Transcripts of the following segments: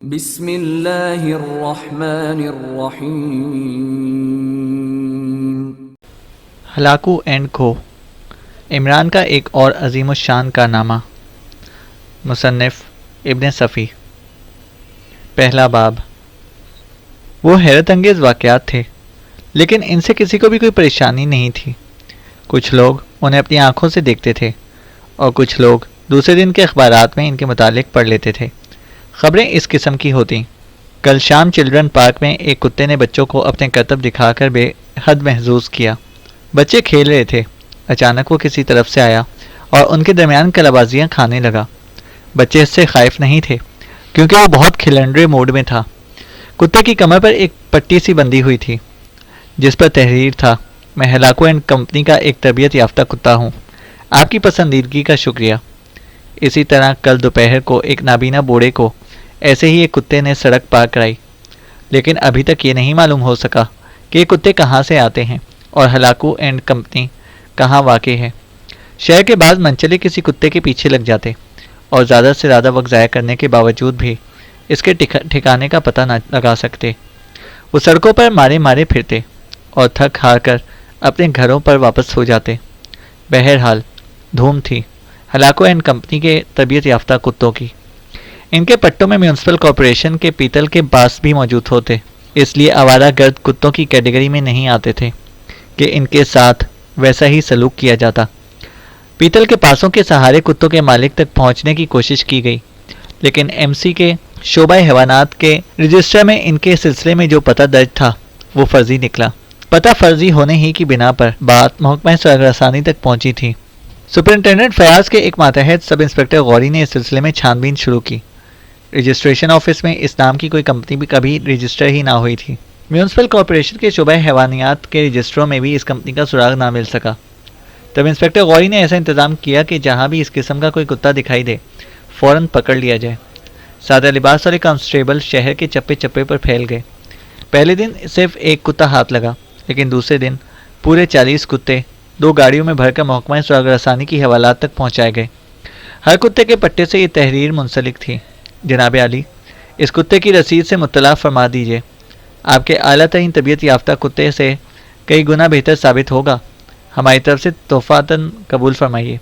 بسم اللہ الرحمن الرحیم۔ ہلاکو اینڈ کو عمران کا ایک اور عظیم الشان کارنامہ۔ مصنف ابن صفی۔ پہلا باب۔ وہ حیرت انگیز واقعات تھے، لیکن ان سے کسی کو بھی کوئی پریشانی نہیں تھی۔ کچھ لوگ انہیں اپنی آنکھوں سے دیکھتے تھے اور کچھ لوگ دوسرے دن کے اخبارات میں ان کے متعلق پڑھ لیتے تھے۔ خبریں اس قسم کی ہوتیں۔ کل شام چلڈرن پارک میں ایک کتے نے بچوں کو اپنے کرتب دکھا کر بے حد محظوظ کیا۔ بچے کھیل رہے تھے، اچانک وہ کسی طرف سے آیا اور ان کے درمیان کلابازیاں کھانے لگا۔ بچے اس سے خائف نہیں تھے کیونکہ وہ بہت کھلنڈرے موڈ میں تھا۔ کتے کی کمر پر ایک پٹی سی بندھی ہوئی تھی جس پر تحریر تھا: میں ہلاکو اینڈ کمپنی کا ایک تربیت یافتہ کتا ہوں، آپ کی پسندیدگی کا شکریہ۔ اسی طرح کل دوپہر کو ایک نابینا بوڑھے کو ایسے ہی ایک کتے نے سڑک پار کرائی، لیکن ابھی تک یہ نہیں معلوم ہو سکا کہ یہ کتے کہاں سے آتے ہیں اور ہلاکو اینڈ کمپنی کہاں واقع ہے۔ شہر کے بعض منچلے کسی کتے کے پیچھے لگ جاتے اور زیادہ سے زیادہ وقت ضائع کرنے کے باوجود بھی اس کے ٹھکانے کا پتہ نہ لگا سکتے۔ وہ سڑکوں پر مارے مارے پھرتے اور تھک ہار کر اپنے گھروں پر واپس ہو جاتے۔ بہرحال دھوم تھی ہلاکو اینڈ کمپنی کے تربیت یافتہ کتوں کی۔ ان کے پٹوں میں میونسپل کارپوریشن کے پیتل کے باس بھی موجود ہوتے، اس لیے آوارہ گرد کتوں کی کیٹیگری میں نہیں آتے تھے کہ ان کے ساتھ ویسا ہی سلوک کیا جاتا۔ پیتل کے پاسوں کے سہارے کتوں کے مالک تک پہنچنے کی کوشش کی گئی، لیکن ایم سی کے شعبہ حیوانات کے رجسٹر میں ان کے سلسلے میں جو پتہ درج تھا وہ فرضی نکلا۔ پتہ فرضی ہونے ہی کی بنا پر بات محکمہ سرگرسانی تک پہنچی تھی۔ سپرنٹینڈنٹ فیاض کے ایک ماتحت سب انسپکٹر غوری نے اس سلسلے میں چھان بین شروع کی۔ رجسٹریشن آفس میں اس نام کی کوئی کمپنی بھی کبھی رجسٹر ہی نہ ہوئی تھی۔ میونسپل کارپوریشن کے شعبہ حیوانات کے رجسٹروں میں بھی اس کمپنی کا سراغ نہ مل سکا۔ تب انسپکٹر غوری نے ایسا انتظام کیا کہ جہاں بھی اس قسم کا کوئی کتا دکھائی دے فوراً پکڑ لیا جائے۔ سادہ لباس والے کانسٹیبل شہر کے چپے چپے پر پھیل گئے۔ پہلے دن صرف ایک کتا ہاتھ لگا، لیکن دوسرے دن پورے 40 کتے 2 گاڑیوں میں بھر کر محکمہ سراغ رسانی کی حوالات تک پہنچائے گئے۔ ہر کتے کے پٹے سے یہ تحریر منسلک تھی: جناب عالی، اس کتے کی رسید سے مطلع فرما دیجیے، آپ کے اعلیٰ ترین طبیعت یافتہ کتے سے کئی گنا بہتر ثابت ہوگا، ہماری طرف سے تحفاتاً قبول فرمائیے،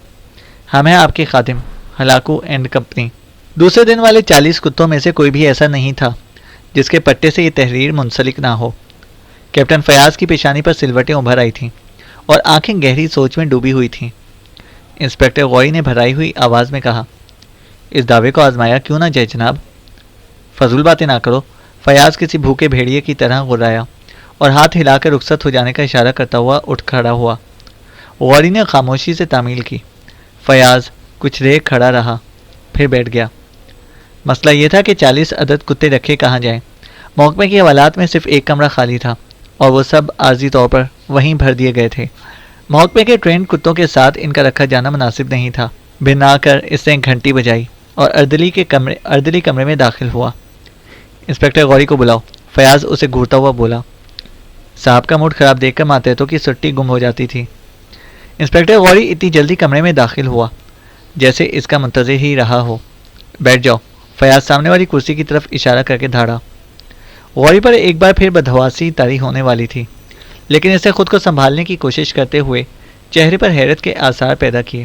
ہم ہیں آپ کے خادم ہلاکو اینڈ کمپنی۔ دوسرے دن والے 40 کتوں میں سے کوئی بھی ایسا نہیں تھا جس کے پٹے سے یہ تحریر منسلک نہ ہو۔ کیپٹن فیاض کی پیشانی پر سلوٹیں ابھر آئی تھیں اور آنکھیں گہری سوچ میں ڈوبی ہوئی تھیں۔ انسپکٹر غوری نے بھرائی ہوئی آواز میں کہا: اس دعوے کو آزمایا کیوں نہ جائے جناب؟ فضول باتیں نہ کرو، فیاض کسی بھوکے بھیڑیے کی طرح غرایا اور ہاتھ ہلا کر رخصت ہو جانے کا اشارہ کرتا ہوا اٹھ کھڑا ہوا۔ غوری نے خاموشی سے تعمیل کی۔ فیاض کچھ دیر کھڑا رہا، پھر بیٹھ گیا۔ مسئلہ یہ تھا کہ 40 عدد کتے رکھے کہاں جائیں۔ محکمے کی حوالات میں صرف ایک کمرہ خالی تھا اور وہ سب عارضی طور پر وہیں بھر دیے گئے تھے۔ محکمے کے ٹرینڈ کتوں کے ساتھ ان کا رکھا جانا مناسب نہیں تھا۔ بنا کر اس نے گھنٹی بجائی اور اردلی کمرے میں داخل ہوا۔ انسپکٹر غوری کو بلاؤ، فیاض اسے گھورتا ہوا بولا۔ صاحب کا موڈ خراب دیکھ کر ماتحتوں کی سٹی گم ہو جاتی تھی۔ انسپکٹر غوری اتنی جلدی کمرے میں داخل ہوا جیسے اس کا منتظر ہی رہا ہو۔ بیٹھ جاؤ، فیاض سامنے والی کرسی کی طرف اشارہ کر کے دھاڑا۔ غوری پر ایک بار پھر بدحواسی طاری ہونے والی تھی، لیکن اسے خود کو سنبھالنے کی کوشش کرتے ہوئے چہرے پر حیرت کے آثار پیدا کیے۔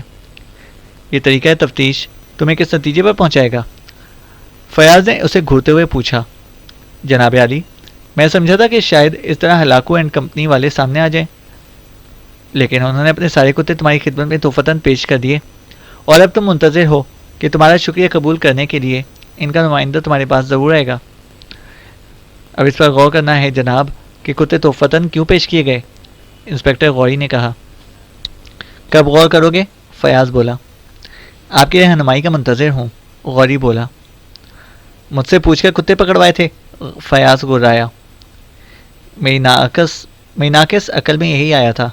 یہ طریقہ تفتیش تمہیں کس نتیجے پر پہنچائے گا؟ فیاض نے اسے گھورتے ہوئے پوچھا۔ جناب عالی، میں سمجھا تھا کہ شاید اس طرح ہلاکو اینڈ کمپنی والے سامنے آ جائیں، لیکن انہوں نے اپنے سارے کتے تمہاری خدمت میں تحفتاً پیش کر دیے اور اب تم منتظر ہو کہ تمہارا شکریہ قبول کرنے کے لیے ان کا نمائندہ تمہارے پاس ضرور آئے گا۔ اب اس پر غور کرنا ہے جناب کہ کتے تحفتاً کیوں پیش کیے گئے، انسپکٹر غوری نے کہا۔ کب غور کرو گے؟ فیاض بولا۔ آپ کی رہنمائی کا منتظر ہوں، غوری بولا۔ مجھ سے پوچھ کر کتے پکڑوائے تھے، فیاض گرایا۔ میری ناقص عقل میں یہی آیا تھا۔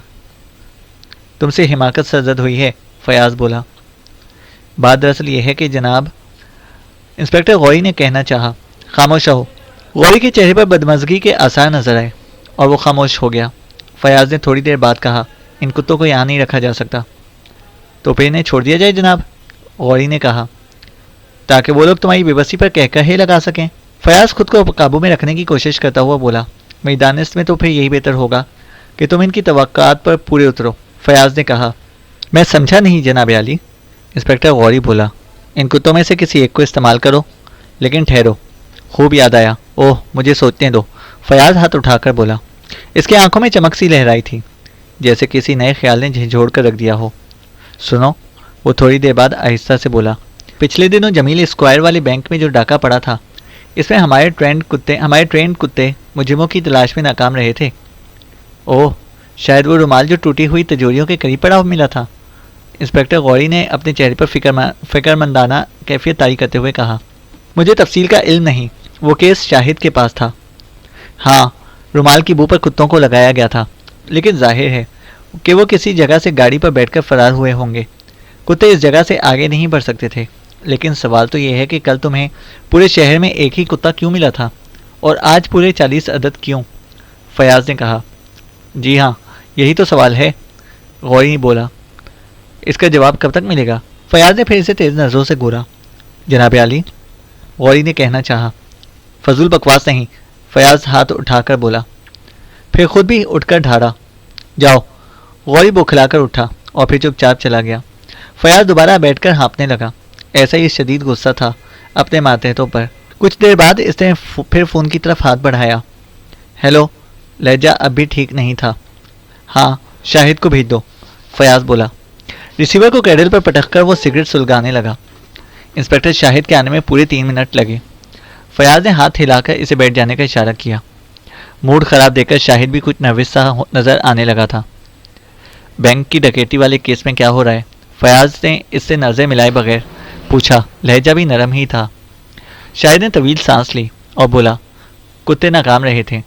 تم سے حماقت سرزد ہوئی ہے، فیاض بولا۔ بات دراصل یہ ہے کہ جناب، انسپکٹر غوری نے کہنا چاہا۔ خاموش رہو۔ غوری کے چہرے پر بدمزگی کے آثار نظر آئے اور وہ خاموش ہو گیا۔ فیاض نے تھوڑی دیر بعد کہا: ان کتوں کو یہاں نہیں رکھا جا سکتا۔ تو پھر انہیں چھوڑ دیا جائے جناب، غوری نے کہا، تاکہ وہ لوگ تمہاری بے بسی پر کہہ کہے لگا سکیں۔ فیاض خود کو قابو میں رکھنے کی کوشش کرتا ہوا بولا، میری دانست میں تو پھر یہی بہتر ہوگا کہ تم ان کی توقعات پر پورے اترو۔ فیاض نے کہا، میں سمجھا نہیں جناب عالی۔ انسپکٹر غوری بولا، ان کتوں میں سے کسی ایک کو استعمال کرو، لیکن ٹھہرو، خوب یاد آیا، اوہ مجھے سوچنے دو۔ فیاض ہاتھ اٹھا کر بولا۔ اس کے آنکھوں میں چمک سی لہرائی تھی، جیسے کسی نئے خیال نے جھنجھوڑ کر رکھ دیا ہو۔ سنو، وہ تھوڑی دیر بعد آہستہ سے بولا، پچھلے دنوں جمیل اسکوائر والے بینک میں جو ڈاکہ پڑا تھا، اس میں ہمارے ٹرینڈ کتے مجرموں کی تلاش میں ناکام رہے تھے۔ اوہ، شاید وہ رومال جو ٹوٹی ہوئی تجوریوں کے قریب پڑا ملا تھا۔ انسپکٹر غوری نے اپنے چہرے پر فکر مندانہ کیفیت طاری کرتے ہوئے کہا، مجھے تفصیل کا علم نہیں، وہ کیس شاہد کے پاس تھا۔ ہاں، رومال کی بو پر کتوں کو لگایا گیا تھا، لیکن ظاہر ہے کہ وہ کسی جگہ سے گاڑی پر بیٹھ کر فرار ہوئے ہوں گے۔ کتے اس جگہ سے آگے نہیں بڑھ سکتے تھے، لیکن سوال تو یہ ہے کہ کل تمہیں پورے شہر میں ایک ہی کتا کیوں ملا تھا، اور آج پورے 40 عدد کیوں؟ فیاض نے کہا۔ جی ہاں، یہی تو سوال ہے، غوری بولا۔ اس کا جواب کب تک ملے گا؟ فیاض نے پھر اسے تیز نظروں سے گھورا۔ جناب عالی، غوری نے کہنا چاہا۔ فضول بکواس نہیں، فیاض ہاتھ اٹھا کر بولا، پھر خود بھی اٹھ کر ڈھارا۔ جاؤ۔ غوری بوکھلا کر اٹھا اور پھر چپ چاپ چلا گیا۔ فیاض دوبارہ بیٹھ کر ہانپنے لگا، ایسا ہی شدید غصہ تھا اپنے ماتحتوں پر۔ کچھ دیر بعد اس نے پھر فون کی طرف ہاتھ بڑھایا۔ ہیلو، لہجہ اب بھی ٹھیک نہیں تھا۔ ہاں، شاہد کو بھیج دو، فیاض بولا۔ ریسیور کو کیڈل پر پٹک کر وہ سگریٹ سلگانے لگا۔ انسپکٹر شاہد کے آنے میں پورے 3 منٹ لگے۔ فیاض نے ہاتھ ہلا کر اسے بیٹھ جانے کا اشارہ کیا۔ موڈ خراب دیکھ کر شاہد بھی کچھ نروس سا نظر آنے لگا تھا۔ بینک کی ڈکیتی والے کیس میں کیا ہو رہا ہے؟ فیاض نے اس سے نظریں ملائے بغیر پوچھا، لہجہ بھی نرم ہی تھا۔ شاہد نے طویل سانس لی اور بولا، کتے ناکام رہے تھے،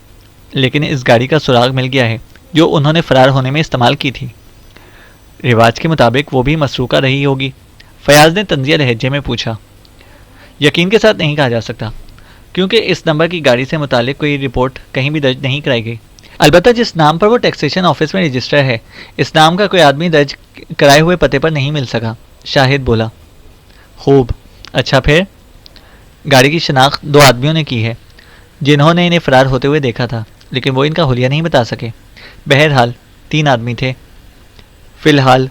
لیکن اس گاڑی کا سراغ مل گیا ہے جو انہوں نے فرار ہونے میں استعمال کی تھی۔ رواج کے مطابق وہ بھی مسروقہ رہی ہوگی؟ فیاض نے طنزیہ لہجے میں پوچھا۔ یقین کے ساتھ نہیں کہا جا سکتا، کیونکہ اس نمبر کی گاڑی سے متعلق کوئی رپورٹ کہیں بھی درج نہیں کرائی گئی۔ البتہ جس نام پر وہ ٹیکسیشن آفس میں رجسٹر ہے، اس نام کا کوئی آدمی درج کرائے ہوئے پتے پر نہیں مل سکا، شاہد بولا۔ خوب، اچھا پھر؟ گاڑی کی شناخت 2 آدمیوں نے کی ہے، جنہوں نے انہیں فرار ہوتے ہوئے دیکھا تھا، لیکن وہ ان کا حلیہ نہیں بتا سکے۔ بہرحال 3 آدمی تھے۔ فی الحال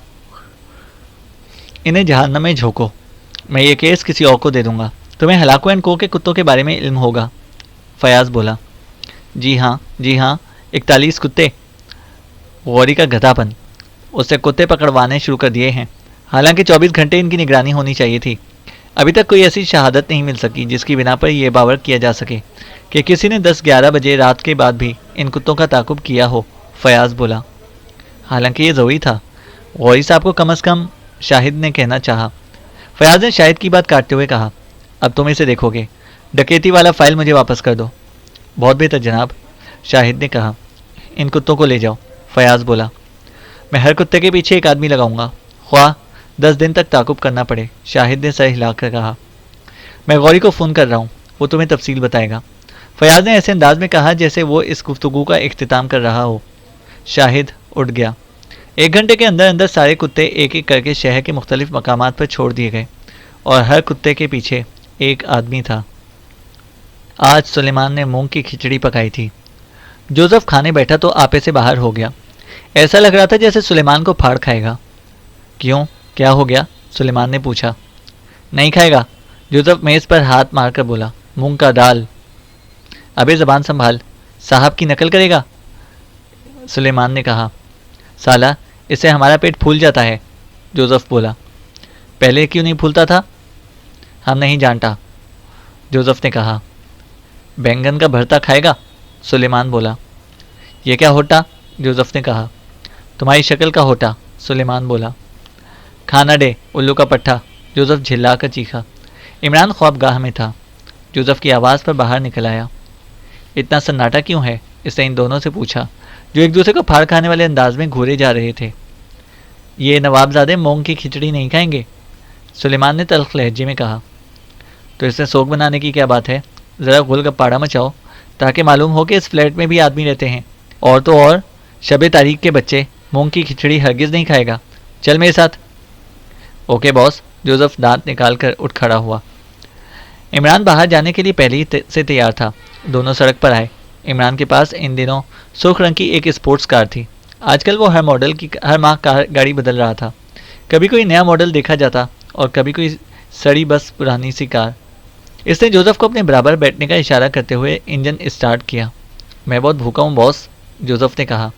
انہیں جہنم میں جھونکو، میں یہ کیس کسی اور کو دے دوں گا۔ تمہیں ہلاکو اینڈ کو کے کتوں کے بارے میں علم ہوگا، فیاض بولا۔ جی ہاں، 41 کتے۔ غوری کا گدھا پن، اس سے کتے پکڑوانے شروع کر دیے ہیں، حالانکہ 24 گھنٹے ان کی نگرانی ہونی چاہیے تھی۔ ابھی تک کوئی ایسی شہادت نہیں مل سکی جس کی بنا پر یہ باور کیا جا سکے کہ کسی نے 10-11 بجے رات کے بعد بھی ان کتوں کا تعاقب کیا ہو، فیاض بولا۔ حالانکہ یہ ضروری تھا، غوری صاحب کو کم از کم، شاہد نے کہنا چاہا۔ فیاض نے شاہد کی بات کاٹتے ہوئے کہا، اب تم اسے دیکھو گے، ڈکیتی والا فائل مجھے واپس کر دو۔ بہت بہتر جناب، شاہد نے کہا۔ ان کتوں کو لے جاؤ، فیاض بولا۔ میں ہر کتے کے پیچھے 1 آدمی لگاؤں گا، خواہ 10 دن تک تعاقب کرنا پڑے، شاہد نے سر ہلا کر کہا۔ میں غوری کو فون کر رہا ہوں، وہ تمہیں تفصیل بتائے گا، فیاض نے ایسے انداز میں کہا جیسے وہ اس گفتگو کا اختتام کر رہا ہو۔ شاہد اٹھ گیا۔ 1 گھنٹے کے اندر اندر سارے کتے ایک ایک کر کے شہر کے مختلف مقامات پر چھوڑ دیے گئے، اور ہر کتے کے پیچھے 1 آدمی تھا۔ آج سلیمان نے مونگ کی کھچڑی پکائی تھی۔ جوزف کھانے بیٹھا تو آپے سے باہر ہو گیا، ایسا لگ رہا تھا جیسے سلیمان کو پھاڑ کھائے گا۔ کیوں، کیا ہو گیا؟ سلیمان نے پوچھا۔ نہیں کھائے گا، جوزف میز پر ہاتھ مار کر بولا، مونگ کا دال۔ ابے زبان سنبھال، صاحب کی نقل کرے گا، سلیمان نے کہا۔ سالہ، اس سے ہمارا پیٹ پھول جاتا ہے، جوزف بولا۔ پہلے کیوں نہیں پھولتا تھا؟ ہم نہیں جانتا، جوزف نے کہا۔ بینگن کا بھرتا کھائے گا، سلیمان بولا۔ یہ کیا ہوتا، جوزف نے کہا۔ تمہاری شکل کا ہوتا، سلیمان بولا۔ کھانا دے، الو کا پٹھا، جوزف جھلا کر چیخا۔ عمران خوابگاہ میں تھا، جوزف کی آواز پر باہر نکل آیا۔ اتنا سناٹا کیوں ہے؟ اس نے ان دونوں سے پوچھا، جو ایک دوسرے کو پھاڑ کھانے والے انداز میں گھورے جا رہے تھے۔ یہ نوابزادے مونگ کی کھچڑی نہیں کھائیں گے، سلیمان نے تلخ لہجے میں کہا۔ تو اس میں سوگ بنانے کی کیا بات ہے؟ ذرا گل گپاڑا مچاؤ تاکہ معلوم ہو کہ اس فلیٹ میں بھی آدمی رہتے ہیں، اور تو اور شب تاریخ کے بچے مونگ کی کھچڑی ہرگز نہیں کھائے گا۔ چل میرے ساتھ۔ اوکے باس، جوزف دانت نکال کر اٹھ کھڑا ہوا۔ عمران باہر جانے کے لیے پہلے ہی سے تیار تھا۔ دونوں سڑک پر آئے۔ عمران کے پاس ان دنوں سرخ رنگ کی ایک اسپورٹس کار تھی۔ آج کل وہ ہر ماہ گاڑی بدل رہا تھا۔ کبھی کوئی نیا ماڈل دیکھا جاتا اور کبھی کوئی سڑی بس پرانی سی کار۔ اس نے جوزف کو اپنے برابر بیٹھنے کا اشارہ کرتے ہوئے انجن اسٹارٹ کیا۔ میں بہت بھوکا ہوں باس، جوزف نے کہا۔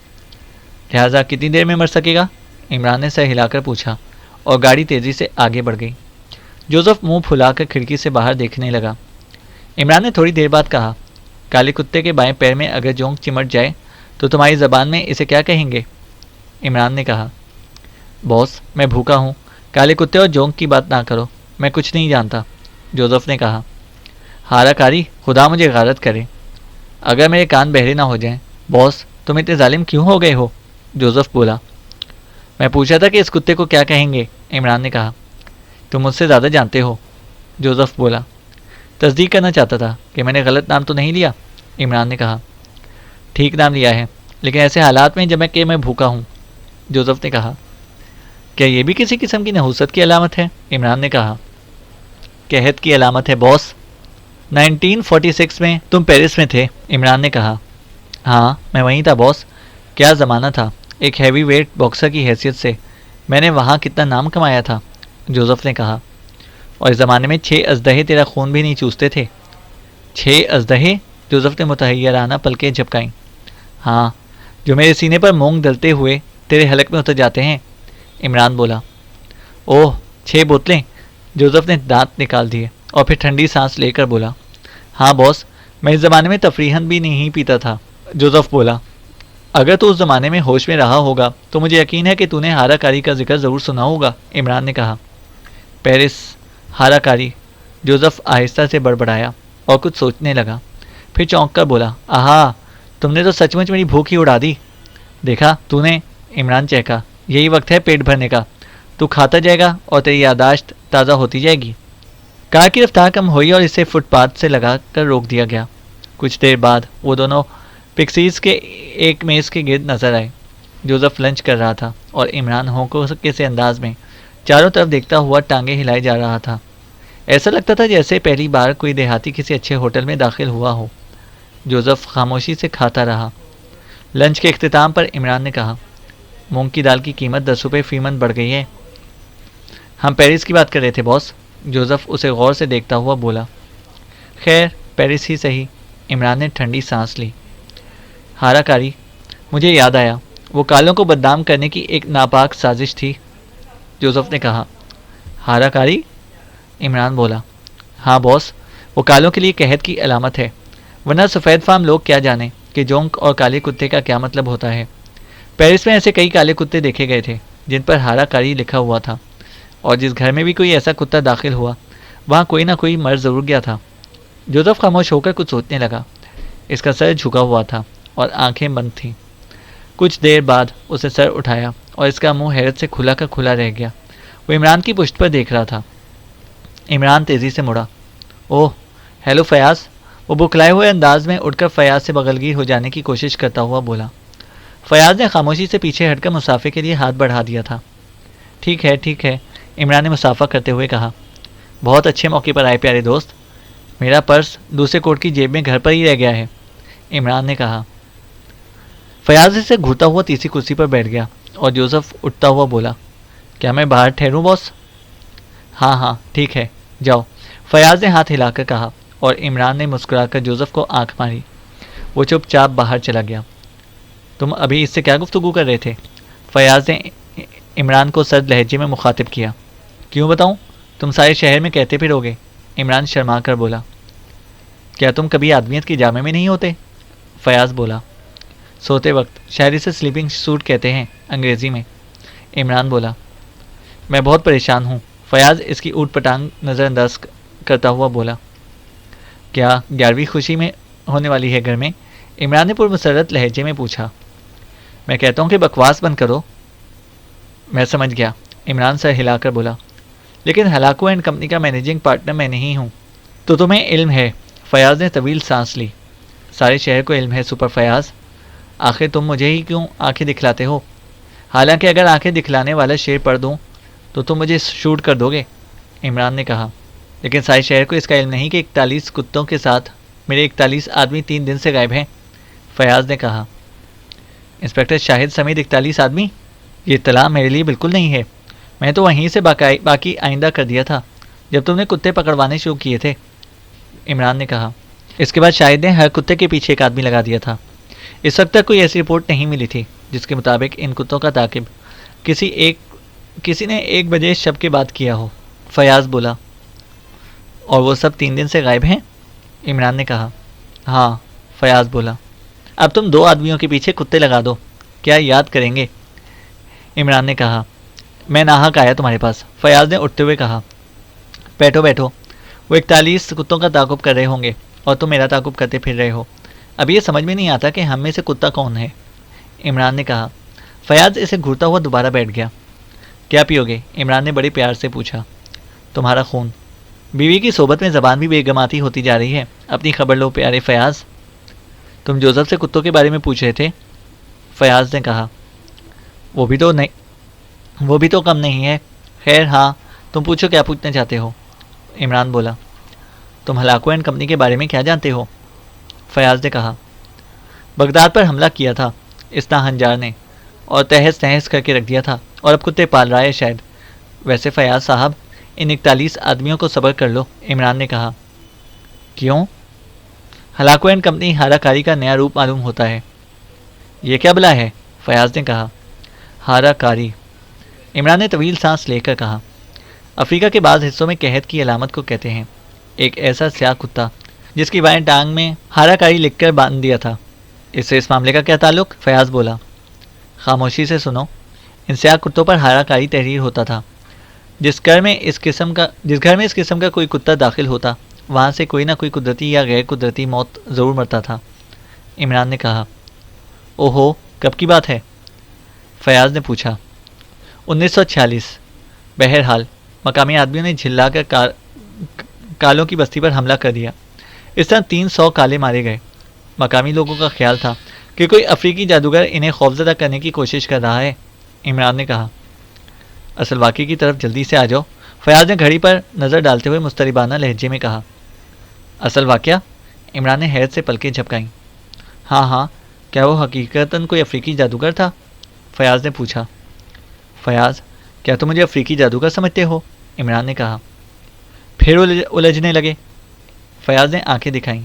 لہٰذا کتنی دیر میں مر سکے گا؟ عمران نے سر ہلا کر پوچھا اور گاڑی تیزی سے آگے بڑھ گئی۔ جوزف منہ پھلا کر کھڑکی سے باہر دیکھنے لگا۔ عمران نے تھوڑی دیر بعد کہا، کالے کتے کے بائیں پیر میں اگر جونک چمٹ جائے تو تمہاری زبان میں اسے کیا کہیں گے؟ عمران نے کہا، باس میں بھوکا ہوں، کالے کتے اور جونک کی بات نہ کرو، میں کچھ نہیں جانتا۔ جوزف نے کہا، ہارا کاری، خدا مجھے غارت کرے اگر میرے کان بہرے نہ ہو جائیں۔ باس تم اتنے ظالم کیوں ہو گئے ہو؟ جوزف بولا۔ میں پوچھا تھا کہ اس کتے کو کیا کہیں گے، عمران نے کہا۔ تم مجھ سے زیادہ جانتے ہو، جوزف بولا۔ تصدیق کرنا چاہتا تھا کہ میں نے غلط نام تو نہیں لیا، عمران نے کہا۔ ٹھیک نام لیا ہے، لیکن ایسے حالات میں جب میں بھوکا ہوں، جوزف نے کہا۔ کیا یہ بھی کسی قسم کی نحوست کی علامت ہے؟ عمران نے کہا۔ قحط کی علامت ہے باس۔ 1946 میں تم پیرس میں تھے، عمران نے کہا۔ ہاں میں وہیں تھا باس، کیا زمانہ تھا، ایک ہیوی ویٹ باکسر کی حیثیت سے میں نے وہاں کتنا نام کمایا تھا، جوزف نے کہا۔ اور اس زمانے میں 6 اژدہے تیرا خون بھی نہیں چوستے تھے۔ 6 اژدہے؟ جوزف نے متحیرانہ پلکیں جھپکائیں۔ ہاں، جو میرے سینے پر مونگ ڈلتے ہوئے تیرے حلق میں اتر جاتے ہیں، عمران بولا۔ اوہ 6 بوتلیں، جوزف نے دانت نکال دیے اور پھر ٹھنڈی سانس لے کر بولا۔ ہاں باس، میں اس زمانے میں تفریحاً بھی نہیں پیتا تھا، جوزف بولا۔ اگر تو اس زمانے میں ہوش میں رہا ہوگا تو مجھے یقین ہے کہ تو نے ہارا کاری کا ذکر ضرور سنا ہوگا، عمران نے کہا۔ پیرس، ہارا کاری، جوزف آہستہ سے بڑبڑایا اور کچھ سوچنے لگا، پھر چونک کر بولا، آہا، تم نے تو سچ مچ میری بھوک ہی اڑا دی۔ دیکھا تو نے، عمران چہکا، یہی وقت ہے پیٹ بھرنے کا، تو کھاتا جائے گا اور تیری یادداشت تازہ ہوتی جائے گی۔ کار کی رفتار کم ہوئی اور اسے فٹ پاتھ سے لگا کر روک دیا گیا۔ کچھ دیر بعد وہ دونوں پکسیز کے ایک میز کے گرد نظر آئے۔ جوزف لنچ کر رہا تھا اور عمران ہونکوں سے انداز میں چاروں طرف دیکھتا ہوا ٹانگیں ہلائے جا رہا تھا۔ ایسا لگتا تھا جیسے پہلی بار کوئی دیہاتی کسی اچھے ہوٹل میں داخل ہوا ہو۔ جوزف خاموشی سے کھاتا رہا۔ لنچ کے اختتام پر عمران نے کہا، مونگ کی دال کی قیمت 10 روپے فی من بڑھ گئی ہے۔ ہم پیرس کی بات کر رہے تھے باس، جوزف اسے غور سے دیکھتا ہوا بولا۔ خیر پیرس ہی صحیح، عمران نے ٹھنڈی سانس لی۔ ہارا کاری، مجھے یاد آیا، وہ کالوں کو بدنام کرنے کی ایک ناپاک سازش تھی، جوزف نے کہا۔ ہارا کاری؟ عمران بولا۔ ہاں باس، وہ کالوں کے لیے قحط کی علامت ہے، ورنہ سفید فام لوگ کیا جانے کہ جونک اور کالے کتے کا کیا مطلب ہوتا ہے۔ پیرس میں ایسے کئی کالے کتے دیکھے گئے تھے جن پر ہارا کاری لکھا ہوا تھا، اور جس گھر میں بھی کوئی ایسا کتا داخل ہوا وہاں کوئی نہ کوئی مر ضرور گیا تھا۔ جوزف خاموش ہو کر کچھ سوچنے لگا۔ اس کا سر جھکا ہوا تھا اور آنکھیں بند تھیں۔ کچھ دیر بعد اسے سر اٹھایا اور اس کا منہ حیرت سے کھلا کا کھلا رہ گیا۔ وہ عمران کی پشت پر دیکھ رہا تھا۔ عمران تیزی سے مڑا۔ اوہ ہیلو فیاض، وہ بکھلائے ہوئے انداز میں اٹھ کر فیاض سے بغلگیر ہو جانے کی کوشش کرتا ہوا بولا۔ فیاض نے خاموشی سے پیچھے ہٹ کر مسافے کے لیے ہاتھ بڑھا دیا تھا۔ ٹھیک ہے، عمران نے مسافہ کرتے ہوئے کہا۔ بہت اچھے موقع پر آئے پیارے دوست، میرا پرس دوسرے کوٹ کی جیب میں گھر پر ہی رہ گیا ہے، عمران نے کہا۔ فیاض سے گھرتا ہوا تیسری کرسی پر بیٹھ گیا اور جوزف اٹھتا ہوا بولا، کیا میں باہر ٹھہروں باس؟ ہاں ٹھیک ہے، جاؤ، فیاض نے ہاتھ ہلا کر کہا اور عمران نے مسکرا کر جوزف کو آنکھ ماری۔ وہ چپ چاپ باہر چلا گیا۔ تم ابھی اس سے کیا گفتگو کر رہے تھے؟ فیاض نے عمران کو سرد لہجے میں مخاطب کیا۔ کیوں بتاؤں، تم سارے شہر میں کہتے پھرو گے، عمران شرما کر بولا۔ کیا تم کبھی آدمیت کی جامع میں نہیں ہوتے؟ فیاض بولا۔ سوتے وقت، شاعری سے سلیپنگ سوٹ کہتے ہیں انگریزی میں، عمران بولا۔ میں بہت پریشان ہوں، فیاض اس کی اوٹ پٹانگ نظر انداز کرتا ہوا بولا۔ کیا 11ویں خوشی میں ہونے والی ہے گھر میں؟ عمران نے پرمسرت لہجے میں پوچھا۔ میں کہتا ہوں کہ بکواس بند کرو۔ میں سمجھ گیا، عمران سر ہلا کر بولا، لیکن ہلاکو اینڈ کمپنی کا مینیجنگ پارٹنر میں نہیں ہوں۔ تو تمہیں علم ہے؟ فیاض نے طویل سانس لی۔ سارے شہر کو علم ہے سپر فیاض، آخر تم مجھے ہی کیوں آنکھیں دکھلاتے ہو؟ حالانکہ اگر آنکھیں دکھلانے والا شیر پڑھ دوں تو تم مجھے شوٹ کر دو گے، عمران نے کہا۔ لیکن سارے شہر کو اس کا علم نہیں کہ 41 کتوں کے ساتھ میرے 41 آدمی 3 دن سے غائب ہیں، فیاض نے کہا۔ انسپکٹر شاہد سمیت 41 آدمی؟ یہ اطلاع میرے لیے بالکل نہیں ہے، میں تو وہیں سے باقی آئندہ کر دیا تھا جب تم نے کتے پکڑوانے شروع کیے تھے، عمران نے کہا۔ اس کے بعد شاہد نے ہر کتے کے پیچھے ایک آدمی لگا دیا تھا۔ اس وقت تک کوئی ایسی رپورٹ نہیں ملی تھی جس کے مطابق ان کتوں کا تعاقب کسی نے 1 بجے شب کے بعد کیا ہو، فیاض بولا۔ اور وہ سب 3 دن سے غائب ہیں، عمران نے کہا۔ ہاں، فیاض بولا۔ اب تم 2 آدمیوں کے پیچھے کتے لگا دو، کیا یاد کریں گے؟ عمران نے کہا۔ میں ناحق آیا تمہارے پاس، فیاض نے اٹھتے ہوئے کہا۔ بیٹھو بیٹھو، وہ 41 کتوں کا تعاقب کر رہے ہوں گے اور تم میرا تعاقب کرتے پھر رہے ہو۔ اب یہ سمجھ میں نہیں آتا کہ ہم میں سے کتا کون ہے، عمران نے کہا۔ فیاض اسے گھورتا ہوا دوبارہ بیٹھ گیا۔ کیا پیو گے؟ عمران نے بڑے پیار سے پوچھا۔ تمہارا خون۔ بیوی کی صحبت میں زبان بھی بیگماتی ہوتی جا رہی ہے، اپنی خبر لو پیارے فیاض۔ تم جوزف سے کتوں کے بارے میں پوچھ رہے تھے، فیاض نے کہا۔ وہ بھی تو کم نہیں ہے۔ خیر ہاں، تم پوچھو کیا پوچھنا چاہتے ہو، عمران بولا۔ تم ہلاکو اینڈ کمپنی کے بارے میں کیا جانتے ہو، فیاض نے کہا۔ بغداد پر حملہ کیا تھا اس ناہنجار نے اور تہس نہس کر کے رکھ دیا تھا، اور اب کتے پال رہا ہے شاید۔ ویسے فیاض صاحب، ان 41 آدمیوں کو صبر کر لو، عمران نے کہا۔ کیوں؟ ہلاکو اینڈ کمپنی ہارا کاری کا نیا روپ معلوم ہوتا ہے۔ یہ کیا بلا ہے، فیاض نے کہا۔ ہارا کاری، عمران نے طویل سانس لے کر کہا۔ افریقہ کے بعض حصوں میں قحط کی علامت کو کہتے ہیں، ایک ایسا سیاہ کتا جس کی بائیں ٹانگ میں ہارا کاری لکھ کر باندھ دیا تھا۔ اس سے اس معاملے کا کیا تعلق، فیاض بولا۔ خاموشی سے سنو، ان سیاہ کتوں پر ہارا کاری تحریر ہوتا تھا۔ جس گھر میں اس قسم کا کوئی کتا داخل ہوتا، وہاں سے کوئی نہ کوئی قدرتی یا غیر قدرتی موت ضرور مرتا تھا، عمران نے کہا۔ اوہو، کب کی بات ہے، فیاض نے پوچھا۔ 1946۔ بہرحال مقامی آدمیوں نے جھلا کر کالوں کی بستی پر حملہ کر دیا۔ اس طرح 300 کالے مارے گئے۔ مقامی لوگوں کا خیال تھا کہ کوئی افریقی جادوگر انہیں خوفزدہ کرنے کی کوشش کر رہا ہے، عمران نے کہا۔ اصل واقعے کی طرف جلدی سے آ جاؤ، فیاض نے گھڑی پر نظر ڈالتے ہوئے مضطربانہ لہجے میں کہا۔ اصل واقعہ؟ عمران نے حیرت سے پلکیں جھپکائیں۔ ہاں، کیا وہ حقیقتاً کوئی افریقی جادوگر تھا، فیاض نے پوچھا۔ فیاض، کیا تم مجھے افریقی جادوگر سمجھتے ہو، عمران نے کہا۔ پھر الجھنے لگے، فیاض نے آنکھیں دکھائیں۔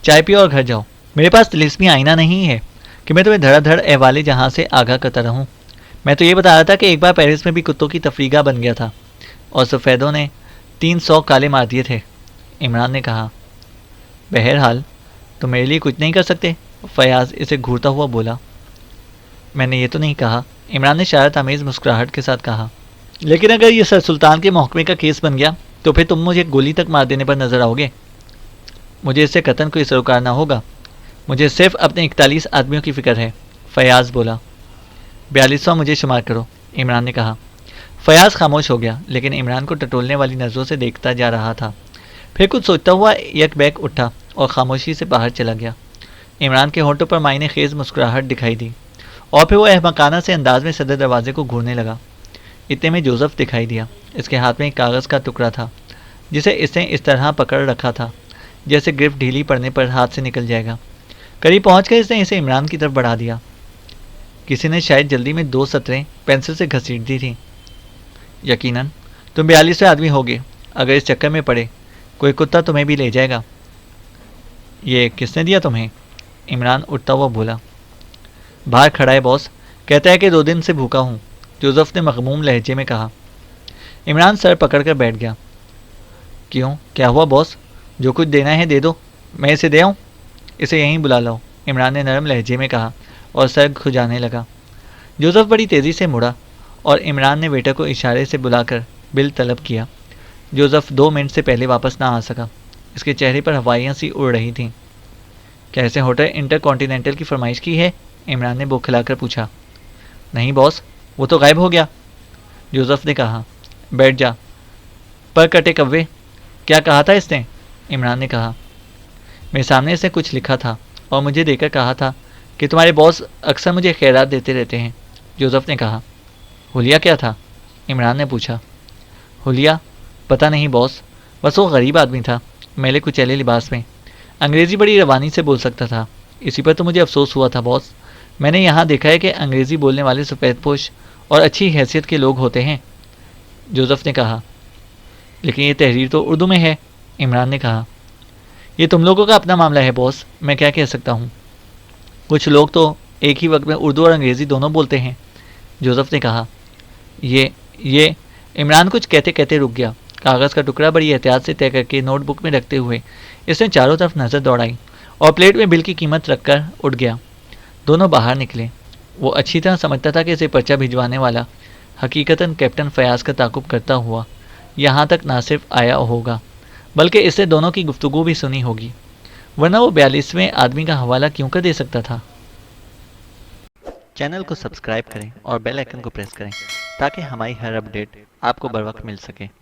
چائے پیو اور گھر جاؤ، میرے پاس طلسمی آئینہ نہیں ہے کہ میں تمہیں دھڑا دھڑ احوال جہاں سے آگاہ کرتا رہوں۔ میں تو یہ بتا رہا تھا کہ ایک بار پیرس میں بھی کتوں کی تفریقہ بن گیا تھا اور سفیدوں نے 300 کالے مار دیے تھے، عمران نے کہا۔ بہرحال تم میرے لیے کچھ نہیں کر سکتے، فیاض اسے گھورتا ہوا بولا۔ میں نے یہ تو نہیں کہا، عمران نے شرارت آمیز مسکراہٹ کے ساتھ کہا۔ لیکن اگر یہ سر سلطان کے محکمے کا کیس بن گیا تو پھر تم مجھے گولی تک مار دینے پر نظر آؤ گے۔ مجھے اس سے قطعاً کوئی سروکار نہ ہوگا، مجھے صرف اپنے 41 آدمیوں کی فکر ہے، فیاض بولا۔ 42واں مجھے شمار کرو، عمران نے کہا۔ فیاض خاموش ہو گیا، لیکن عمران کو ٹٹولنے والی نظروں سے دیکھتا جا رہا تھا۔ پھر کچھ سوچتا ہوا یک بیک اٹھا اور خاموشی سے باہر چلا گیا۔ عمران کے ہونٹوں پر معنی خیز مسکراہٹ دکھائی دی اور پھر وہ احمقانہ سے انداز میں صدر دروازے کو گھورنے لگا۔ اتنے میں جوزف دکھائی دیا۔ اس کے ہاتھ میں ایک کاغذ کا ٹکڑا تھا جسے اس نے اس طرح پکڑ رکھا تھا جیسے گرفٹ ڈھیلی پڑنے پر ہاتھ سے نکل جائے گا۔ قریب پہنچ کر اس نے اسے عمران کی طرف بڑھا دیا۔ کسی نے شاید جلدی میں 2 سطریں پینسل سے گھسیٹ دی تھیں۔ یقیناً تم 42ویں آدمی ہوگے، اگر اس چکر میں پڑے کوئی کتا تمہیں بھی لے جائے گا۔ یہ کس نے دیا تمہیں؟ عمران اٹھتا ہوا بولا۔ باہر کھڑا ہے باس، کہتا ہے کہ 2 دن سے بھوکا ہوں، جوزف نے مغموم لہجے میں کہا۔ عمران سر پکڑ کر بیٹھ گیا۔ کیوں، کیا ہوا باس؟ جو کچھ دینا ہے دے دو، میں اسے دے آؤں؟ اسے یہیں بلا لاؤ، عمران نے نرم لہجے میں کہا اور سر کھجانے لگا۔ جوزف بڑی تیزی سے مڑا اور عمران نے ویٹر کو اشارے سے بلا کر بل طلب کیا۔ جوزف 2 منٹ سے پہلے واپس نہ آ سکا۔ اس کے چہرے پر ہوائیاں سی اڑ رہی تھیں۔ کیا اسے ہوٹل انٹر کانٹیننٹل کی فرمائش کی ہے؟ عمران نے بوکھلا کر پوچھا۔ نہیں باس، وہ تو غائب ہو گیا، جوزف نے کہا۔ بیٹھ جا، پر کٹے کوے، کیا کہا تھا اس نے؟ عمران نے کہا۔ میرے سامنے اس نے کچھ لکھا تھا اور مجھے دے کر کہا تھا کہ تمہارے باس اکثر مجھے خیرات دیتے رہتے ہیں، جوزف نے کہا۔ حلیہ کیا تھا؟ عمران نے پوچھا۔ حلیہ؟ پتہ نہیں باس، بس وہ غریب آدمی تھا، میلے کچیلے لباس میں، انگریزی بڑی روانی سے بول سکتا تھا۔ اسی پر تو مجھے افسوس ہوا تھا باس، میں نے یہاں دیکھا ہے کہ انگریزی بولنے والے سفید پوش اور اچھی حیثیت کے لوگ ہوتے ہیں، جوزف نے کہا۔ لیکن یہ تحریر تو اردو میں ہے، عمران نے کہا۔ یہ تم لوگوں کا اپنا معاملہ ہے باس، میں کیا کہہ سکتا ہوں، کچھ لوگ تو ایک ہی وقت میں اردو اور انگریزی دونوں بولتے ہیں، جوزف نے کہا۔ یہ عمران کچھ کہتے کہتے رک گیا۔ کاغذ کا ٹکڑا بڑی احتیاط سے طے کر کے نوٹ بک میں رکھتے ہوئے اس نے چاروں طرف نظر دوڑائی اور پلیٹ میں بل کی قیمت رکھ کر اٹھ گیا۔ دونوں باہر نکلے۔ وہ اچھی طرح سمجھتا تھا کہ اسے پرچہ بھجوانے والا حقیقتاً کیپٹن فیاض کا تعاقب کرتا ہوا یہاں تک نہ صرف آیا ہوگا بلکہ اس سے دونوں کی گفتگو بھی سنی ہوگی، ورنہ وہ 42ویں آدمی کا حوالہ کیوں کر دے سکتا تھا۔ چینل کو سبسکرائب کریں اور بیل آئیکن کو پریس کریں تاکہ ہماری ہر اپڈیٹ آپ کو بر وقت مل سکے۔